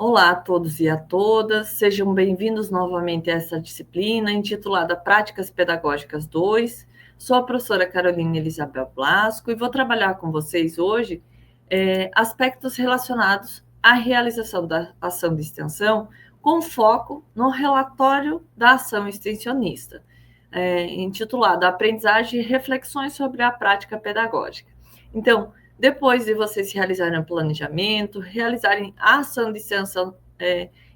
Olá a todos e a todas, sejam bem-vindos novamente a essa disciplina intitulada Práticas Pedagógicas 2. Sou a professora Carolina Elizabeth Blasco e vou trabalhar com vocês hoje aspectos relacionados à realização da ação de extensão com foco no relatório da ação extensionista, intitulado Aprendizagem e Reflexões sobre a Prática Pedagógica. Então, depois de vocês realizarem o planejamento, realizarem a ação de extensão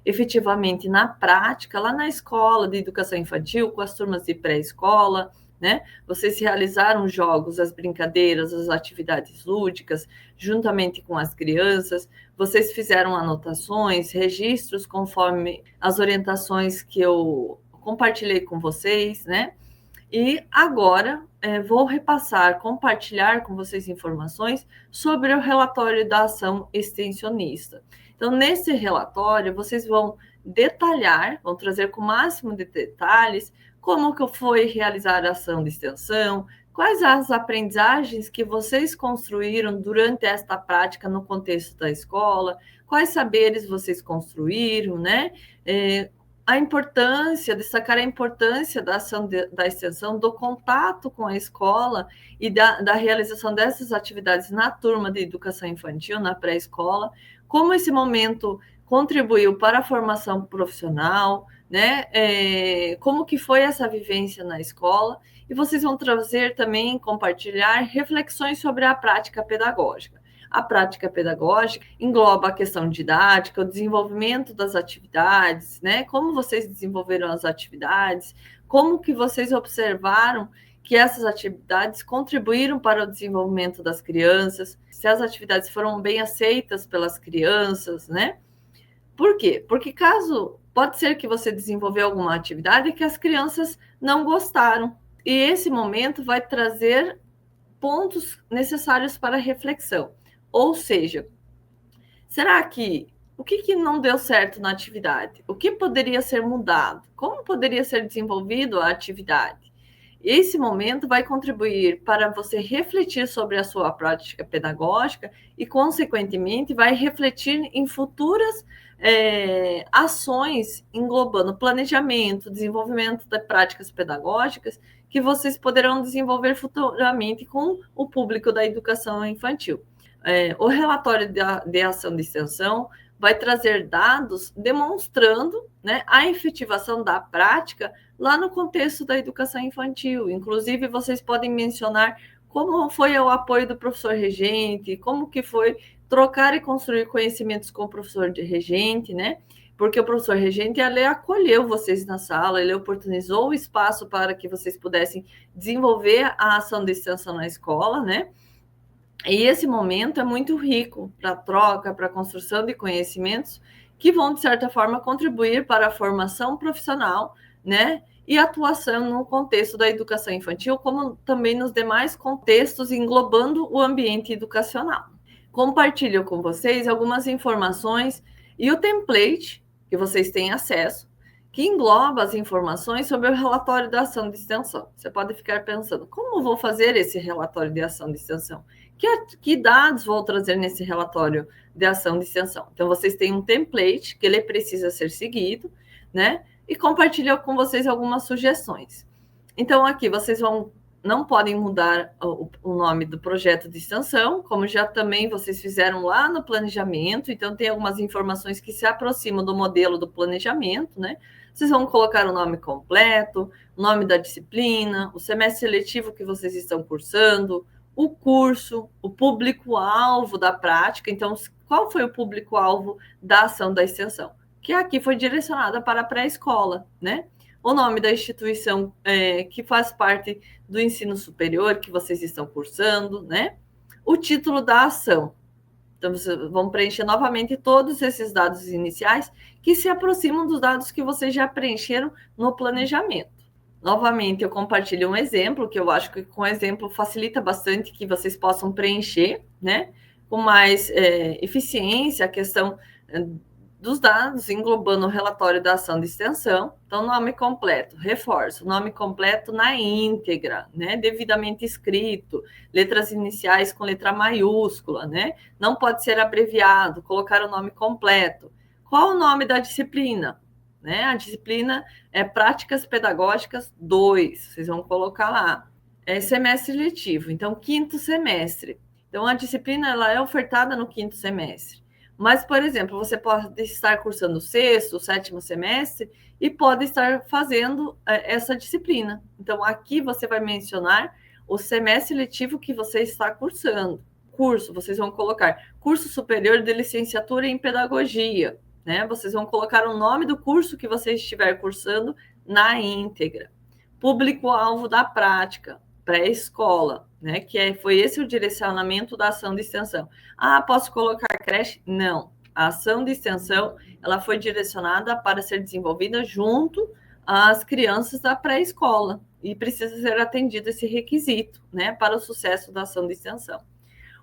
efetivamente na prática, lá na escola de educação infantil, com as turmas de pré-escola, né? Vocês realizaram jogos, as brincadeiras, as atividades lúdicas, juntamente com as crianças, vocês fizeram anotações, registros conforme as orientações que eu compartilhei com vocês, né? E agora vou repassar, compartilhar com vocês informações sobre o relatório da ação extensionista. Então, nesse relatório, vocês vão detalhar, vão trazer com o máximo de detalhes como que foi realizar a ação de extensão, quais as aprendizagens que vocês construíram durante esta prática no contexto da escola, quais saberes vocês construíram, né? A importância, destacar a importância da ação da extensão, do contato com a escola e da realização dessas atividades na turma de educação infantil, na pré-escola, como esse momento contribuiu para a formação profissional, né? Como que foi essa vivência na escola, e vocês vão trazer também, compartilhar reflexões sobre a prática pedagógica. A prática pedagógica engloba a questão didática, o desenvolvimento das atividades, né? Como vocês desenvolveram as atividades, como que vocês observaram que essas atividades contribuíram para o desenvolvimento das crianças, se as atividades foram bem aceitas pelas crianças, né? Por quê? Porque pode ser que você desenvolveu alguma atividade que as crianças não gostaram, e esse momento vai trazer pontos necessários para reflexão. Ou seja, será que o que não deu certo na atividade? O que poderia ser mudado? Como poderia ser desenvolvido a atividade? Esse momento vai contribuir para você refletir sobre a sua prática pedagógica e, consequentemente, vai refletir em futuras ações englobando planejamento, desenvolvimento de práticas pedagógicas que vocês poderão desenvolver futuramente com o público da educação infantil. O relatório de ação de extensão vai trazer dados demonstrando, né, a efetivação da prática lá no contexto da educação infantil. Inclusive, vocês podem mencionar como foi o apoio do professor regente, como que foi trocar e construir conhecimentos com o professor regente, né? Porque o professor regente, ele acolheu vocês na sala, ele oportunizou o espaço para que vocês pudessem desenvolver a ação de extensão na escola, né? E esse momento é muito rico para a troca, para a construção de conhecimentos que vão, de certa forma, contribuir para a formação profissional, né? E atuação no contexto da educação infantil, como também nos demais contextos, englobando o ambiente educacional. Compartilho com vocês algumas informações e o template que vocês têm acesso, que engloba as informações sobre o relatório da ação de extensão. Você pode ficar pensando, como vou fazer esse relatório de ação de extensão? Que dados vou trazer nesse relatório de ação de extensão? Então, vocês têm um template que ele precisa ser seguido, né? E compartilho com vocês algumas sugestões. Então, aqui vocês não podem mudar o nome do projeto de extensão, como já também vocês fizeram lá no planejamento, então tem algumas informações que se aproximam do modelo do planejamento, né? Vocês vão colocar o nome completo, o nome da disciplina, o semestre seletivo que vocês estão cursando, o curso, o público-alvo da prática. Então, qual foi o público-alvo da ação da extensão? Que aqui foi direcionada para a pré-escola, né? O nome da instituição que faz parte do ensino superior que vocês estão cursando, né? O título da ação. Então, vocês vão preencher novamente todos esses dados iniciais que se aproximam dos dados que vocês já preencheram no planejamento. Novamente, eu compartilho um exemplo, que eu acho que com o exemplo facilita bastante que vocês possam preencher, né? Com mais eficiência a questão dos dados, englobando o relatório da ação de extensão. Então, nome completo, reforço, nome completo na íntegra, né? Devidamente escrito, letras iniciais com letra maiúscula, né? Não pode ser abreviado, colocar o nome completo. Qual o nome da disciplina? Né? A disciplina é Práticas Pedagógicas 2, vocês vão colocar lá. É semestre letivo, então quinto semestre. Então a disciplina ela é ofertada no quinto semestre. Mas, por exemplo, você pode estar cursando o sexto, o sétimo semestre e pode estar fazendo essa disciplina. Então aqui você vai mencionar o semestre letivo que você está cursando. Curso, vocês vão colocar curso superior de licenciatura em pedagogia. Né? Vocês vão colocar o nome do curso que você estiver cursando na íntegra. Público-alvo da prática, pré-escola, né? Foi esse o direcionamento da ação de extensão. Ah, posso colocar creche? Não. A ação de extensão ela foi direcionada para ser desenvolvida junto às crianças da pré-escola e precisa ser atendido esse requisito, né, para o sucesso da ação de extensão.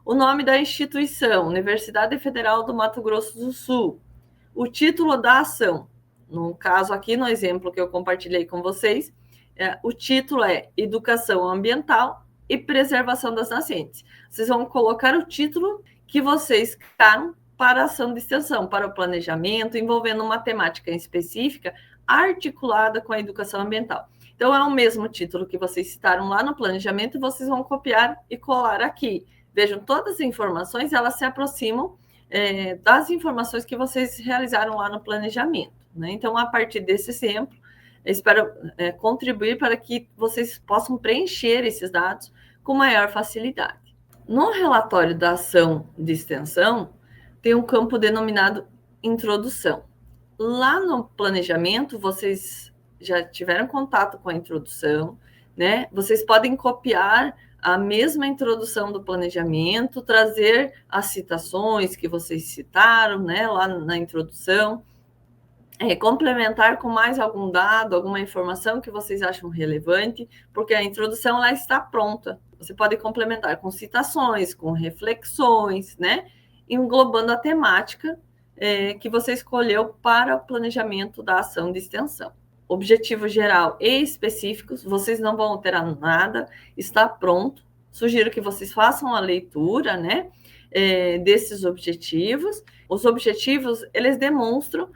O nome da instituição, Universidade Federal do Mato Grosso do Sul. O título da ação, no caso aqui, no exemplo que eu compartilhei com vocês, o título é Educação Ambiental e Preservação das Nascentes. Vocês vão colocar o título que vocês criaram para a ação de extensão, para o planejamento, envolvendo uma temática específica articulada com a educação ambiental. Então, é o mesmo título que vocês citaram lá no planejamento e vocês vão copiar e colar aqui. Vejam, todas as informações, elas se aproximam das informações que vocês realizaram lá no planejamento. Né? Então, a partir desse exemplo, eu espero contribuir para que vocês possam preencher esses dados com maior facilidade. No relatório da ação de extensão, tem um campo denominado introdução. Lá no planejamento, vocês já tiveram contato com a introdução, né? Vocês podem copiar a mesma introdução do planejamento, trazer as citações que vocês citaram, né, lá na introdução, complementar com mais algum dado, alguma informação que vocês acham relevante, porque a introdução lá está pronta. Você pode complementar com citações, com reflexões, né, englobando a temática que você escolheu para o planejamento da ação de extensão. Objetivo geral e específicos, vocês não vão alterar nada, está pronto. Sugiro que vocês façam a leitura, né, desses objetivos. Os objetivos, eles demonstram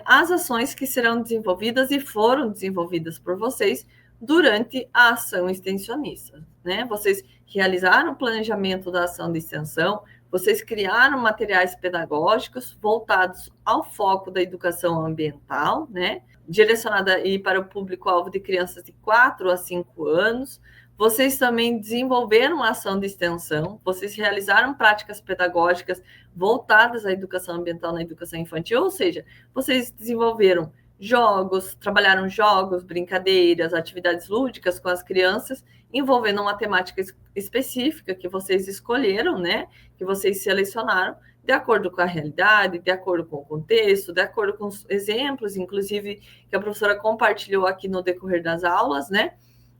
as ações que serão desenvolvidas e foram desenvolvidas por vocês durante a ação extensionista, né? Vocês realizaram o planejamento da ação de extensão, vocês criaram materiais pedagógicos voltados ao foco da educação ambiental, né? Direcionada aí para o público-alvo de crianças de 4 a 5 anos. Vocês também desenvolveram uma ação de extensão, vocês realizaram práticas pedagógicas voltadas à educação ambiental na educação infantil, ou seja, vocês desenvolveram jogos, trabalharam jogos, brincadeiras, atividades lúdicas com as crianças, envolvendo uma temática específica que vocês escolheram, né? Que vocês selecionaram, de acordo com a realidade, de acordo com o contexto, de acordo com os exemplos, inclusive, que a professora compartilhou aqui no decorrer das aulas, né?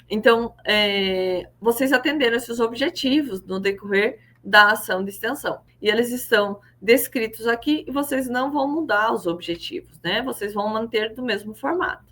Então, vocês atenderam esses objetivos no decorrer da ação de extensão. E eles estão descritos aqui e vocês não vão mudar os objetivos, né? Vocês vão manter do mesmo formato.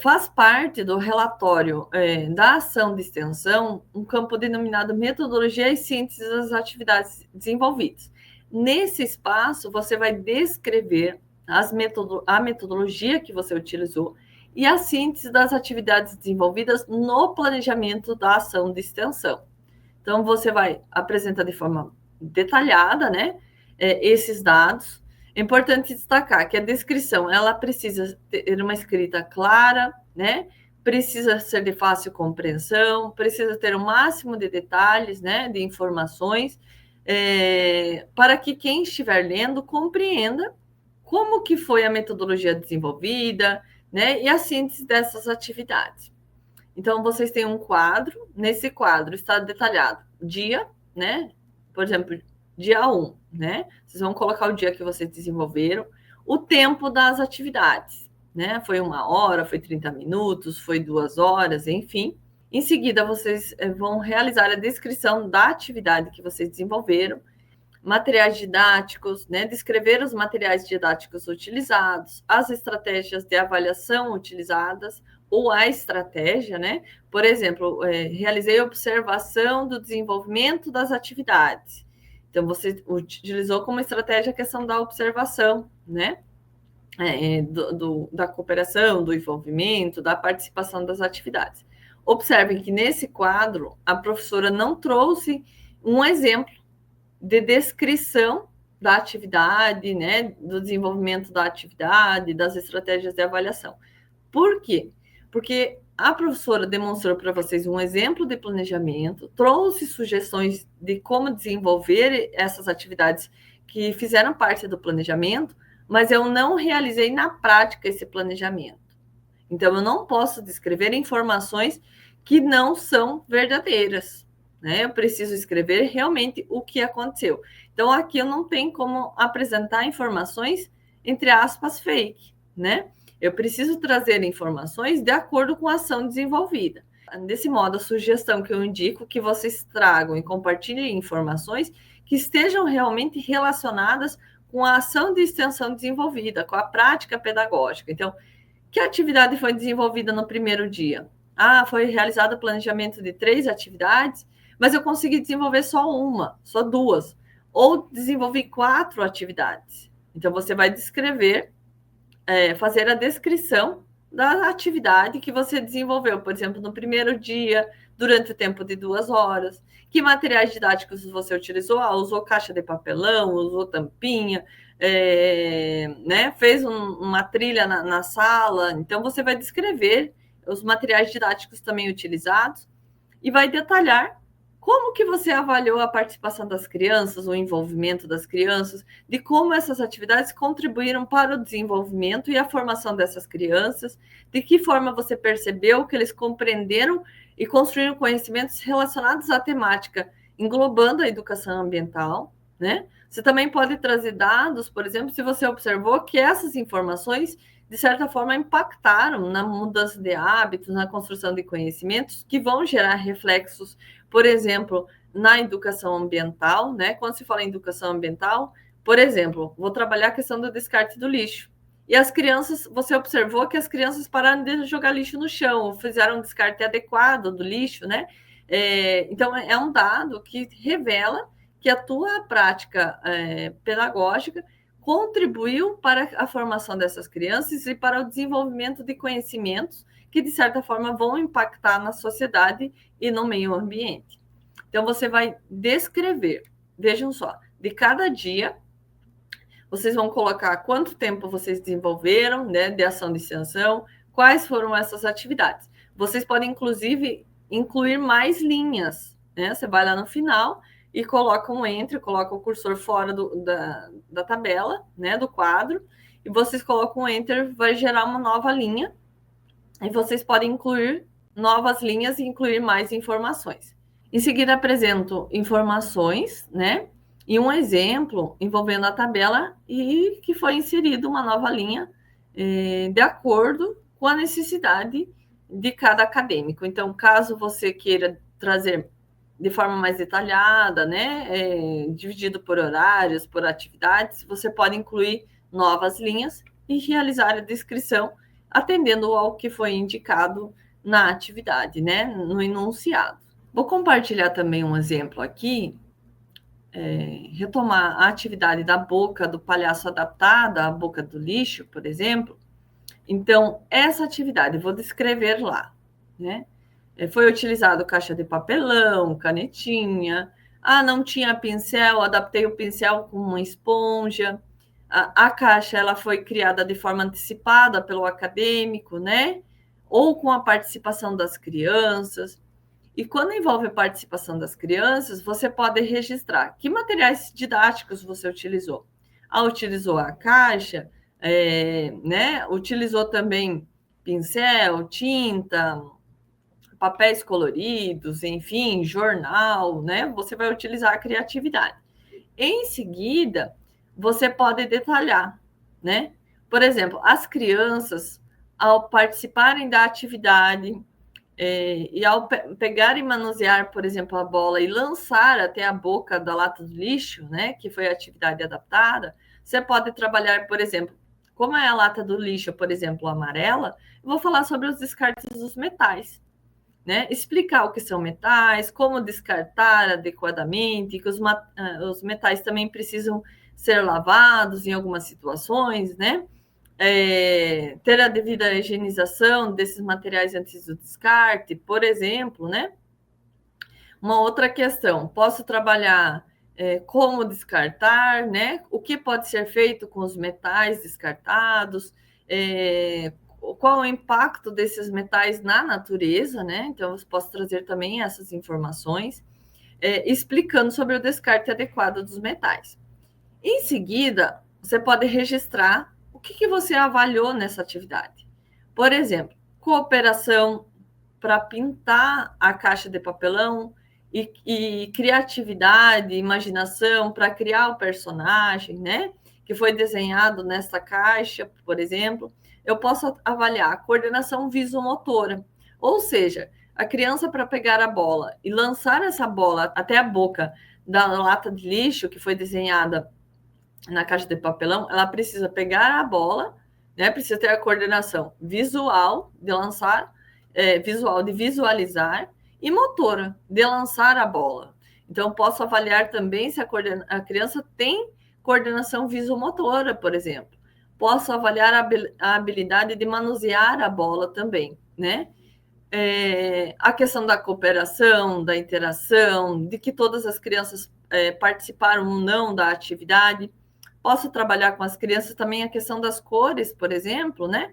Faz parte do relatório da ação de extensão um campo denominado metodologia e síntese das atividades desenvolvidas. Nesse espaço, você vai descrever a metodologia que você utilizou e a síntese das atividades desenvolvidas no planejamento da ação de extensão. Então, você vai apresentar de forma detalhada, né, esses dados. É importante destacar que a descrição, ela precisa ter uma escrita clara, né, precisa ser de fácil compreensão, precisa ter o máximo de detalhes, né, de informações, para que quem estiver lendo compreenda como que foi a metodologia desenvolvida, né, e a síntese dessas atividades. Então, vocês têm um quadro, nesse quadro está detalhado dia, né, por exemplo, dia 1, né, vocês vão colocar o dia que vocês desenvolveram, o tempo das atividades, né, foi 1 hora, foi 30 minutos, foi 2 horas, enfim. Em seguida, vocês vão realizar a descrição da atividade que vocês desenvolveram, materiais didáticos, né, descrever os materiais didáticos utilizados, as estratégias de avaliação utilizadas, ou a estratégia, né? Por exemplo, realizei observação do desenvolvimento das atividades. Então, você utilizou como estratégia a questão da observação, né? Da cooperação, do envolvimento, da participação das atividades. Observem que nesse quadro a professora não trouxe um exemplo de descrição da atividade, né, do desenvolvimento da atividade, das estratégias de avaliação. Por quê? Porque a professora demonstrou para vocês um exemplo de planejamento, trouxe sugestões de como desenvolver essas atividades que fizeram parte do planejamento, mas eu não realizei na prática esse planejamento. Então, eu não posso descrever informações que não são verdadeiras, né? Eu preciso escrever realmente o que aconteceu. Então, aqui eu não tenho como apresentar informações, entre aspas, fake, né? Eu preciso trazer informações de acordo com a ação desenvolvida. Desse modo, a sugestão que eu indico que vocês tragam e compartilhem informações que estejam realmente relacionadas com a ação de extensão desenvolvida, com a prática pedagógica. Então, que atividade foi desenvolvida no primeiro dia? Foi realizado o planejamento de 3 atividades, mas eu consegui desenvolver só uma, só 2. Ou desenvolvi 4 atividades. Então, você vai descrever, fazer a descrição da atividade que você desenvolveu, por exemplo, no primeiro dia, durante o tempo de 2 horas. Que materiais didáticos você utilizou? Usou caixa de papelão, usou tampinha, né? Fez uma trilha na sala. Então, você vai descrever os materiais didáticos também utilizados e vai detalhar como que você avaliou a participação das crianças, o envolvimento das crianças, de como essas atividades contribuíram para o desenvolvimento e a formação dessas crianças, de que forma você percebeu que eles compreenderam e construíram conhecimentos relacionados à temática, englobando a educação ambiental, né? Você também pode trazer dados, por exemplo, se você observou que essas informações, de certa forma, impactaram na mudança de hábitos, na construção de conhecimentos, que vão gerar reflexos, por exemplo, na educação ambiental, né? Quando se fala em educação ambiental, por exemplo, vou trabalhar a questão do descarte do lixo. E as crianças, você observou que as crianças pararam de jogar lixo no chão, fizeram um descarte adequado do lixo, né? Então, é um dado que revela que a tua prática pedagógica contribuiu para a formação dessas crianças e para o desenvolvimento de conhecimentos que, de certa forma, vão impactar na sociedade e no meio ambiente. Então, você vai descrever, vejam só, de cada dia, vocês vão colocar quanto tempo vocês desenvolveram, né, de ação de extensão, quais foram essas atividades. Vocês podem, inclusive, incluir mais linhas, né? Você vai lá no final e coloca um enter, coloca o cursor fora da tabela, né, do quadro, e vocês colocam um enter, vai gerar uma nova linha, e vocês podem incluir novas linhas e incluir mais informações. Em seguida, apresento informações, né, e um exemplo envolvendo a tabela e que foi inserido uma nova linha de acordo com a necessidade de cada acadêmico. Então, caso você queira trazer de forma mais detalhada, né, dividido por horários, por atividades, você pode incluir novas linhas e realizar a descrição atendendo ao que foi indicado na atividade, né, no enunciado. Vou compartilhar também um exemplo aqui, retomar a atividade da boca do palhaço adaptada, a boca do lixo, por exemplo. Então, essa atividade, vou descrever lá, né? Foi utilizado caixa de papelão, canetinha. Não tinha pincel, adaptei o pincel com uma esponja. A caixa ela foi criada de forma antecipada pelo acadêmico, né? Ou com a participação das crianças. E quando envolve a participação das crianças, você pode registrar que materiais didáticos você utilizou. Utilizou a caixa, né? Utilizou também pincel, tinta, papéis coloridos, enfim, jornal, né? Você vai utilizar a criatividade. Em seguida, você pode detalhar, né? Por exemplo, as crianças, ao participarem da atividade, e ao pegar e manusear, por exemplo, a bola e lançar até a boca da lata do lixo, né, que foi a atividade adaptada, você pode trabalhar, por exemplo, como é a lata do lixo, por exemplo, amarela, eu vou falar sobre os descartes dos metais. né? Explicar o que são metais, como descartar adequadamente, que os metais também precisam ser lavados em algumas situações, né? Ter a devida higienização desses materiais antes do descarte, por exemplo, né? Uma outra questão, posso trabalhar como descartar, né? O que pode ser feito com os metais descartados, qual o impacto desses metais na natureza, né? Então, eu posso trazer também essas informações, explicando sobre o descarte adequado dos metais. Em seguida, você pode registrar o que você avaliou nessa atividade. Por exemplo, cooperação para pintar a caixa de papelão e criatividade, imaginação para criar o personagem, né? Que foi desenhado nessa caixa, por exemplo. Eu posso avaliar a coordenação visomotora, ou seja, a criança para pegar a bola e lançar essa bola até a boca da lata de lixo que foi desenhada na caixa de papelão, ela precisa pegar a bola, né? Precisa ter a coordenação visual de lançar, visual de visualizar e motora de lançar a bola. Então, posso avaliar também se a criança tem coordenação visomotora, por exemplo. Posso avaliar a habilidade de manusear a bola também, né? A questão da cooperação, da interação, de que todas as crianças participaram ou não da atividade. Posso trabalhar com as crianças também a questão das cores, por exemplo, né?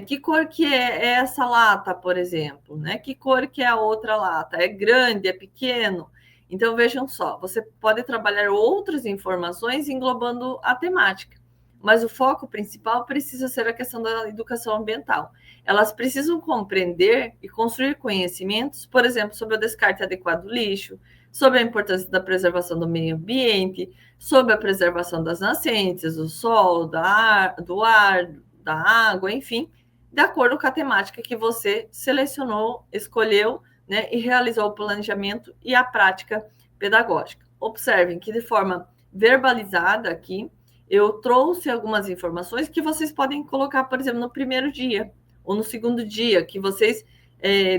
Que cor que é essa lata, por exemplo, né? Que cor que é a outra lata? É grande, é pequeno? Então, vejam só, você pode trabalhar outras informações englobando a temática, mas o foco principal precisa ser a questão da educação ambiental. Elas precisam compreender e construir conhecimentos, por exemplo, sobre o descarte adequado do lixo, sobre a importância da preservação do meio ambiente, sobre a preservação das nascentes, do solo, do ar, da água, enfim, de acordo com a temática que você selecionou, escolheu, né, e realizou o planejamento e a prática pedagógica. Observem que de forma verbalizada aqui, eu trouxe algumas informações que vocês podem colocar, por exemplo, no primeiro dia ou no segundo dia, que vocês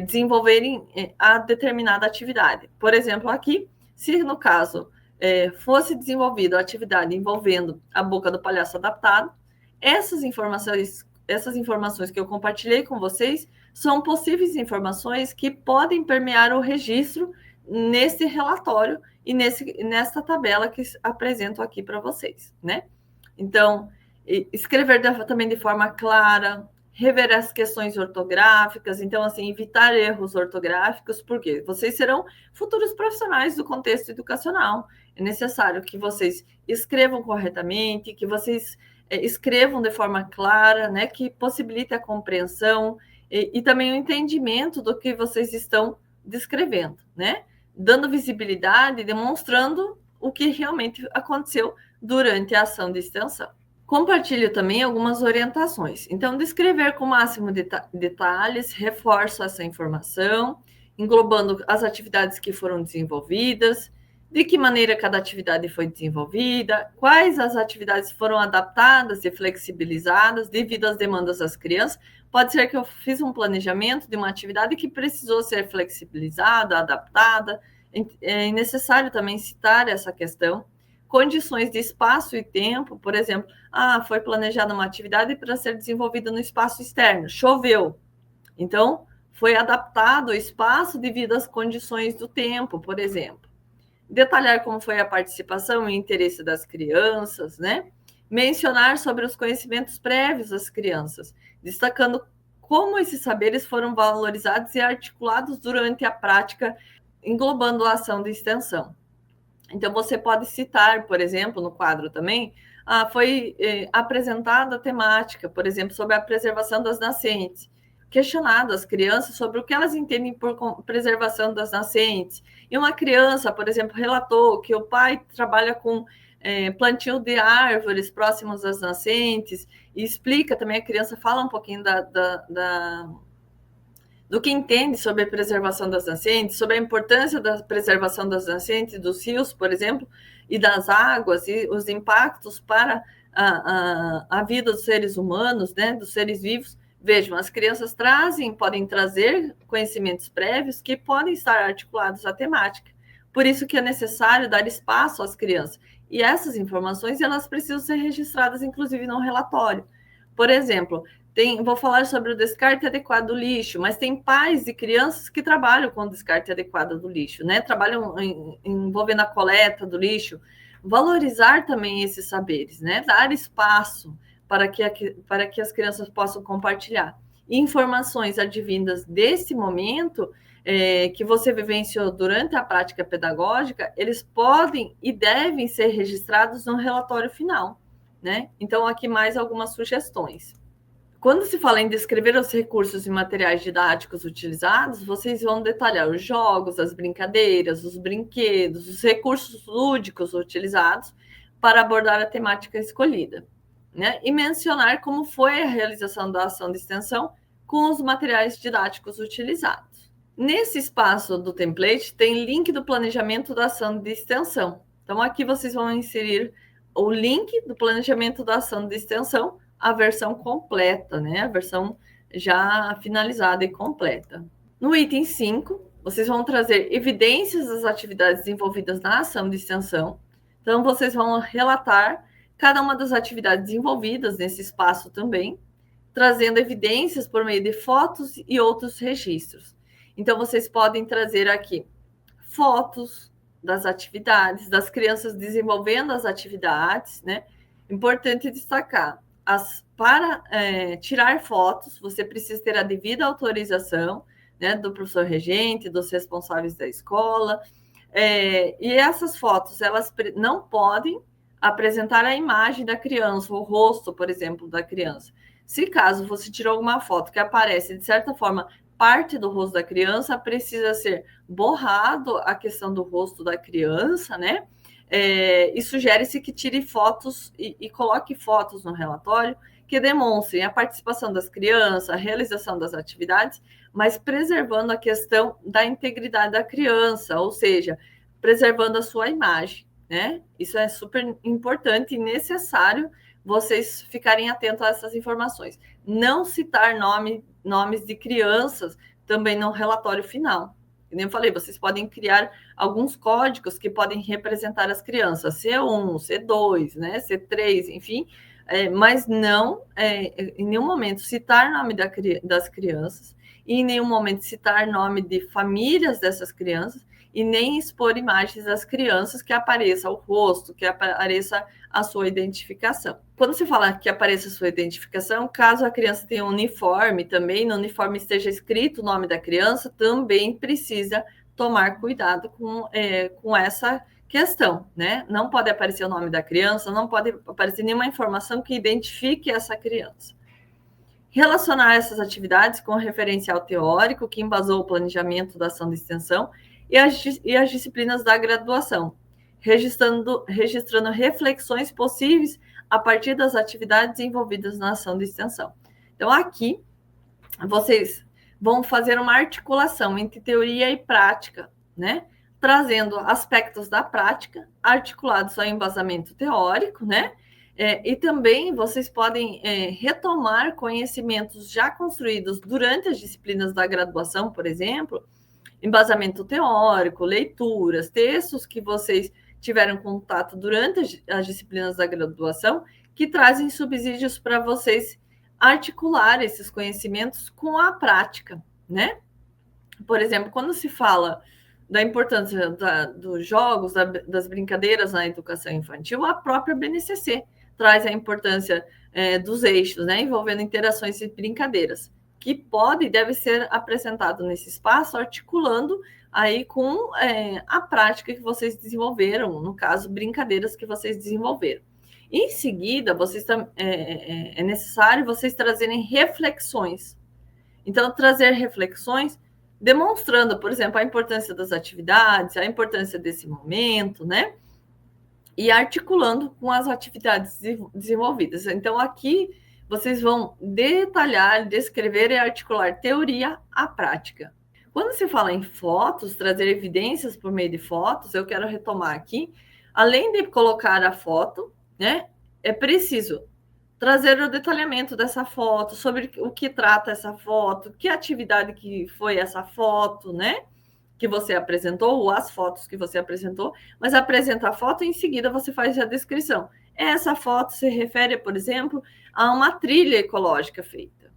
desenvolverem a determinada atividade. Por exemplo, aqui, se no caso fosse desenvolvida a atividade envolvendo a boca do palhaço adaptado, essas informações que eu compartilhei com vocês são possíveis informações que podem permear o registro nesse relatório e nessa tabela que apresento aqui para vocês, né? Então, escrever também de forma clara, rever as questões ortográficas, então, assim, evitar erros ortográficos, porque vocês serão futuros profissionais do contexto educacional. É necessário que vocês escrevam corretamente, que vocês escrevam de forma clara, né, que possibilite a compreensão e também o entendimento do que vocês estão descrevendo, né? Dando visibilidade, demonstrando o que realmente aconteceu durante a ação de extensão. Compartilho também algumas orientações. Então, descrever com o máximo de detalhes, reforço essa informação, englobando as atividades que foram desenvolvidas, de que maneira cada atividade foi desenvolvida, quais as atividades foram adaptadas e flexibilizadas devido às demandas das crianças. Pode ser que eu fiz um planejamento de uma atividade que precisou ser flexibilizada, adaptada. É necessário também citar essa questão. Condições de espaço e tempo, por exemplo, foi planejada uma atividade para ser desenvolvida no espaço externo, choveu. Então, foi adaptado o espaço devido às condições do tempo, por exemplo. Detalhar como foi a participação e interesse das crianças, né? Mencionar sobre os conhecimentos prévios das crianças, destacando como esses saberes foram valorizados e articulados durante a prática, englobando a ação de extensão. Então, você pode citar, por exemplo, no quadro também, foi apresentada a temática, por exemplo, sobre a preservação das nascentes, questionado as crianças sobre o que elas entendem por preservação das nascentes. E uma criança, por exemplo, relatou que o pai trabalha com plantio de árvores próximos às nascentes, e explica também, a criança fala um pouquinho do que entende sobre a preservação das nascentes, sobre a importância da preservação das nascentes, dos rios, por exemplo, e das águas, e os impactos para a vida dos seres humanos, né, dos seres vivos, Vejam, as crianças podem trazer conhecimentos prévios que podem estar articulados à temática. Por isso que é necessário dar espaço às crianças. E essas informações, elas precisam ser registradas, inclusive, no relatório. Por exemplo, vou falar sobre o descarte adequado do lixo, mas tem pais e crianças que trabalham com o descarte adequado do lixo, né? Trabalham envolvendo a coleta do lixo. Valorizar também esses saberes, né? Dar espaço para que as crianças possam compartilhar. Informações advindas desse momento que você vivenciou durante a prática pedagógica, eles podem e devem ser registrados no relatório final, né? Então, aqui mais algumas sugestões. Quando se fala em descrever os recursos e materiais didáticos utilizados, vocês vão detalhar os jogos, as brincadeiras, os brinquedos, os recursos lúdicos utilizados para abordar a temática escolhida, né? E mencionar como foi a realização da ação de extensão com os materiais didáticos utilizados. Nesse espaço do template, tem link do planejamento da ação de extensão. Então, aqui vocês vão inserir o link do planejamento da ação de extensão, a versão completa, né? A versão já finalizada e completa. No item 5, vocês vão trazer evidências das atividades envolvidas na ação de extensão. Então, vocês vão relatar cada uma das atividades envolvidas nesse espaço também, trazendo evidências por meio de fotos e outros registros. Então, vocês podem trazer aqui fotos das atividades, das crianças desenvolvendo as atividades, né? Importante destacar, para tirar fotos, você precisa ter a devida autorização, né, do professor regente, dos responsáveis da escola, e essas fotos, elas não podem apresentar a imagem da criança, o rosto, por exemplo, da criança. Se caso você tirou alguma foto que aparece, de certa forma, parte do rosto da criança, precisa ser borrado a questão do rosto da criança, né? E sugere-se que tire fotos e coloque fotos no relatório que demonstrem a participação das crianças, a realização das atividades, mas preservando a questão da integridade da criança, ou seja, preservando a sua imagem, né? Isso é super importante e necessário vocês ficarem atentos a essas informações. Não citar nomes de crianças também no relatório final. Como eu falei, vocês podem criar alguns códigos que podem representar as crianças, C1, C2, né, C3, enfim, mas não, em nenhum momento, citar nome das crianças, e em nenhum momento citar nome de famílias dessas crianças, e nem expor imagens das crianças que apareça o rosto, que apareça a sua identificação. Quando se fala que apareça a sua identificação, caso a criança tenha um uniforme também, no uniforme esteja escrito o nome da criança, também precisa tomar cuidado com essa questão, né? Não pode aparecer o nome da criança, não pode aparecer nenhuma informação que identifique essa criança. Relacionar essas atividades com o referencial teórico que embasou o planejamento da ação de extensão e as disciplinas da graduação, registrando reflexões possíveis a partir das atividades envolvidas na ação de extensão. Então, aqui, vocês vão fazer uma articulação entre teoria e prática, né? Trazendo aspectos da prática articulados ao embasamento teórico, né? E também vocês podem retomar conhecimentos já construídos durante as disciplinas da graduação, por exemplo, embasamento teórico, leituras, textos que vocês tiveram contato durante as disciplinas da graduação, que trazem subsídios para vocês articular esses conhecimentos com a prática, né? Por exemplo, quando se fala da importância dos jogos, das brincadeiras na educação infantil, a própria BNCC traz a importância dos eixos, né, envolvendo interações e brincadeiras, que pode e deve ser apresentado nesse espaço, articulando aí com a prática que vocês desenvolveram, no caso, brincadeiras que vocês desenvolveram. Em seguida, é necessário vocês trazerem reflexões. Então, trazer reflexões demonstrando, por exemplo, a importância das atividades, a importância desse momento, né? E articulando com as atividades desenvolvidas. Então, aqui vocês vão detalhar, descrever e articular teoria à prática. Quando se fala em fotos, trazer evidências por meio de fotos, eu quero retomar aqui, além de colocar a foto, né, é preciso trazer o detalhamento dessa foto, sobre o que trata essa foto, que atividade que foi essa foto, né? Que você apresentou, ou as fotos que você apresentou, mas apresenta a foto e em seguida você faz a descrição. Essa foto se refere, por exemplo, a uma trilha ecológica feita.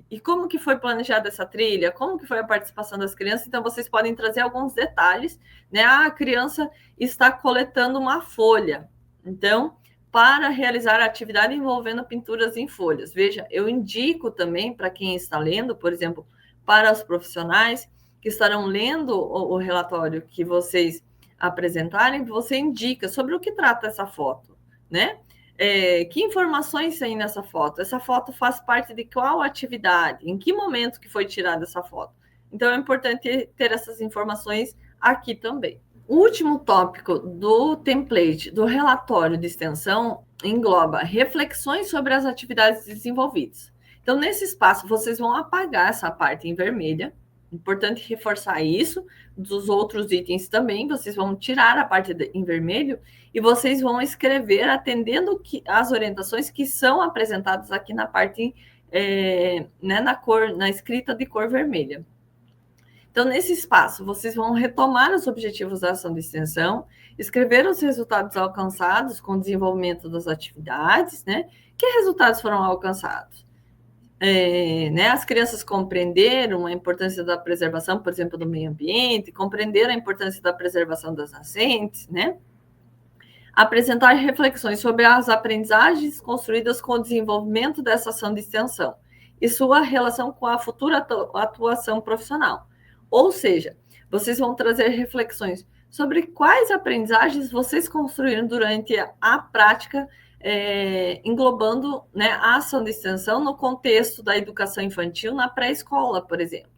E como que foi planejada essa trilha? Como que foi a participação das crianças? Então, vocês podem trazer alguns detalhes, né? A criança está coletando uma folha. Então, para realizar a atividade envolvendo pinturas em folhas. Veja, eu indico também para quem está lendo, por exemplo, para os profissionais que estarão lendo o relatório que vocês apresentarem, você indica sobre o que trata essa foto, né? Que informações tem nessa foto? Essa foto faz parte de qual atividade? Em que momento que foi tirada essa foto? Então, é importante ter essas informações aqui também. O último tópico do template do relatório de extensão engloba reflexões sobre as atividades desenvolvidas. Então, nesse espaço, vocês vão apagar essa parte em vermelha. Importante reforçar isso. Dos outros itens também, vocês vão tirar a parte em vermelho e vocês vão escrever atendendo as orientações que são apresentadas aqui na parte, né, na escrita de cor vermelha. Então, nesse espaço, vocês vão retomar os objetivos da ação de extensão, escrever os resultados alcançados com o desenvolvimento das atividades, né? Que resultados foram alcançados? Né, as crianças compreenderam a importância da preservação, por exemplo, do meio ambiente, compreenderam a importância da preservação das nascentes, né? Apresentar reflexões sobre as aprendizagens construídas com o desenvolvimento dessa ação de extensão e sua relação com a futura atuação profissional. Ou seja, vocês vão trazer reflexões sobre quais aprendizagens vocês construíram durante a prática, englobando, né, a ação de extensão no contexto da educação infantil na pré-escola, por exemplo.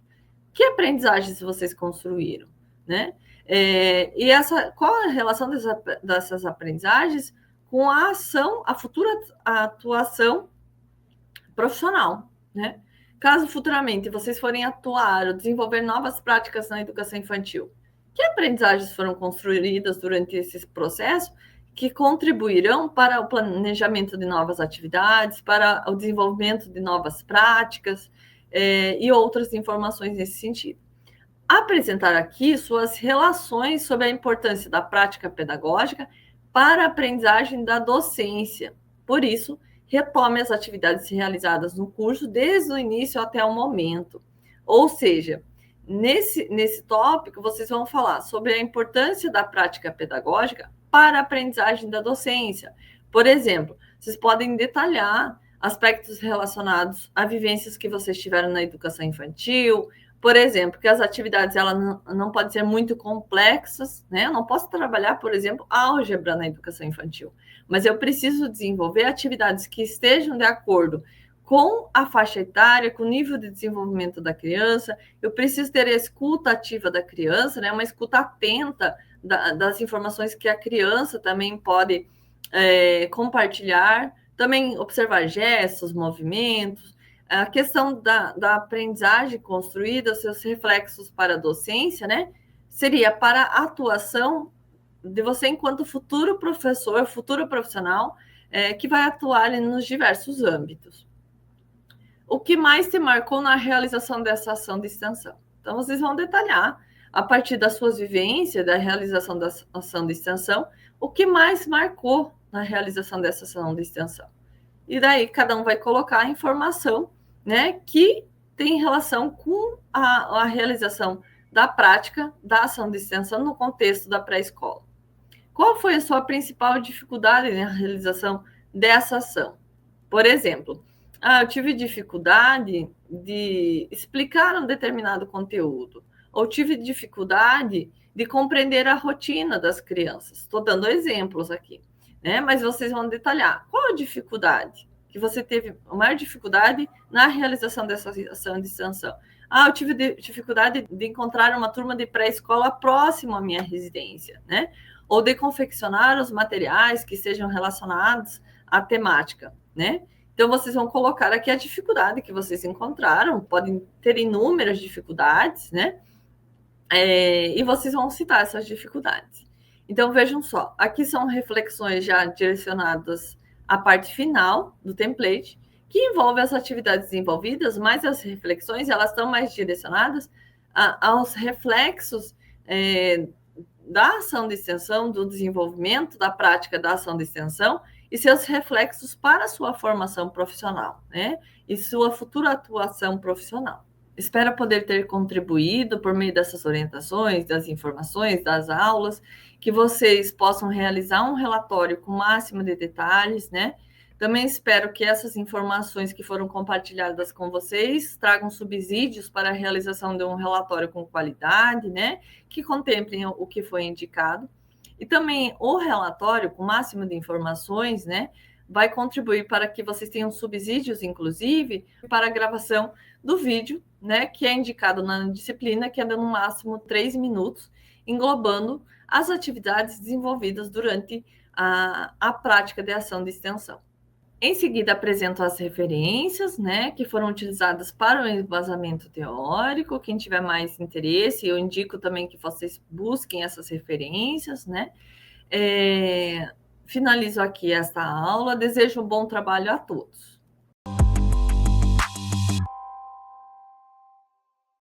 Que aprendizagens vocês construíram, né? E qual a relação dessas aprendizagens com a ação, a futura atuação profissional, né? Caso futuramente vocês forem atuar ou desenvolver novas práticas na educação infantil, que aprendizagens foram construídas durante esse processo que contribuirão para o planejamento de novas atividades, para o desenvolvimento de novas práticas e outras informações nesse sentido. Apresentar aqui suas relações sobre a importância da prática pedagógica para a aprendizagem da docência. Por isso, retome as atividades realizadas no curso desde o início até o momento. Ou seja, nesse tópico, vocês vão falar sobre a importância da prática pedagógica para a aprendizagem da docência. Por exemplo, vocês podem detalhar aspectos relacionados a vivências que vocês tiveram na educação infantil. Por exemplo, que as atividades elas não podem ser muito complexas, né? Eu não posso trabalhar, por exemplo, álgebra na educação infantil, mas eu preciso desenvolver atividades que estejam de acordo com a faixa etária, com o nível de desenvolvimento da criança. Eu preciso ter a escuta ativa da criança, né? Uma escuta atenta das informações que a criança também pode compartilhar, também observar gestos, movimentos. A questão da aprendizagem construída, seus reflexos para a docência, né? Seria para a atuação de você enquanto futuro professor, futuro profissional, que vai atuar nos diversos âmbitos. O que mais te marcou na realização dessa ação de extensão? Então, vocês vão detalhar, a partir das suas vivências, da realização da ação de extensão, o que mais marcou na realização dessa ação de extensão. E daí, cada um vai colocar a informação, né, que tem relação com a realização da prática da ação de extensão no contexto da pré-escola. Qual foi a sua principal dificuldade na realização dessa ação? Por exemplo, eu tive dificuldade de explicar um determinado conteúdo, ou tive dificuldade de compreender a rotina das crianças. Estou dando exemplos aqui, né? Mas vocês vão detalhar. Qual a dificuldade que você teve, a maior dificuldade na realização dessa ação de extensão? Eu tive dificuldade de encontrar uma turma de pré-escola próximo à minha residência, né? Ou de confeccionar os materiais que sejam relacionados à temática, né? Então, vocês vão colocar aqui a dificuldade que vocês encontraram, podem ter inúmeras dificuldades, né? E vocês vão citar essas dificuldades. Então, vejam só, aqui são reflexões já direcionadas a parte final do template, que envolve as atividades desenvolvidas, mas as reflexões elas estão mais direcionadas aos reflexos da ação de extensão, do desenvolvimento da prática da ação de extensão e seus reflexos para a sua formação profissional, né? E sua futura atuação profissional. Espero poder ter contribuído por meio dessas orientações, das informações, das aulas, que vocês possam realizar um relatório com o máximo de detalhes, né? Também espero que essas informações que foram compartilhadas com vocês tragam subsídios para a realização de um relatório com qualidade, né? Que contemplem o que foi indicado. E também o relatório, com o máximo de informações, né? Vai contribuir para que vocês tenham subsídios, inclusive, para a gravação do vídeo, né? Que é indicado na disciplina, que é no máximo 3 minutos, englobando as atividades desenvolvidas durante a prática de ação de extensão. Em seguida, apresento as referências, né, que foram utilizadas para o embasamento teórico. Quem tiver mais interesse, eu indico também que vocês busquem essas referências, né. Finalizo aqui esta aula. Desejo um bom trabalho a todos.